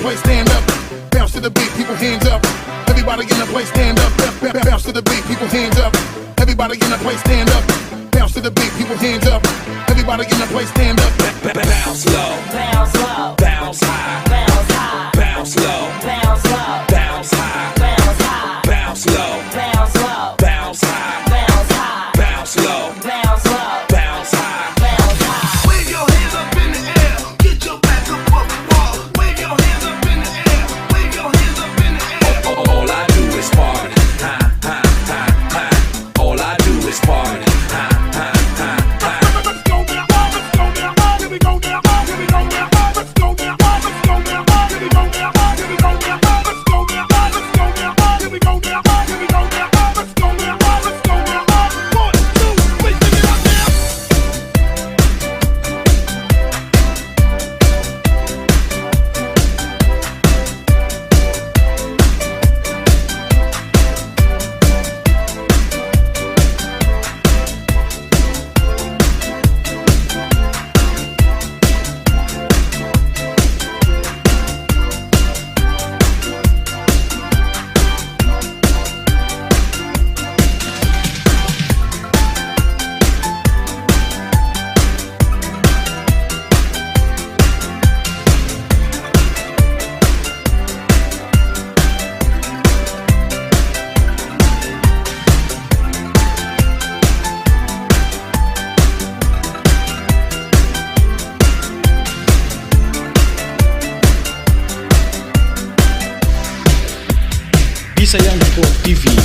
place, stand up. Bounce to the beat, people hands up. Everybody in the place, stand up. Bounce to the beat, people hands up. Everybody in the place, stand up. Bounce to the beat, people hands up. Everybody in the place, stand up. Bounce low, Bounce low, bounce high, bounce high, bounce low, bounce low, bounce high, bounce high, bounce low, bounce low, bounce high, bounce high, bounce low, bounce low, bounce high. bounce high. Wave your hands up in the air. Get your back up off the wall. Wave your hands up in the air. Wave your hands up in the air. All I do is party, ha ha ha ha. All I do is party, ha ha ha ha. Let's go now, let's go now, here we go now, here we go now. Let's go now, let's go now, here we go now, here we go now. Let's go now, let's go now, here we go now, here we go now. Let's go now, let's go now. 1, 2, 3, sing it out now. Bisa Yang Dito TV.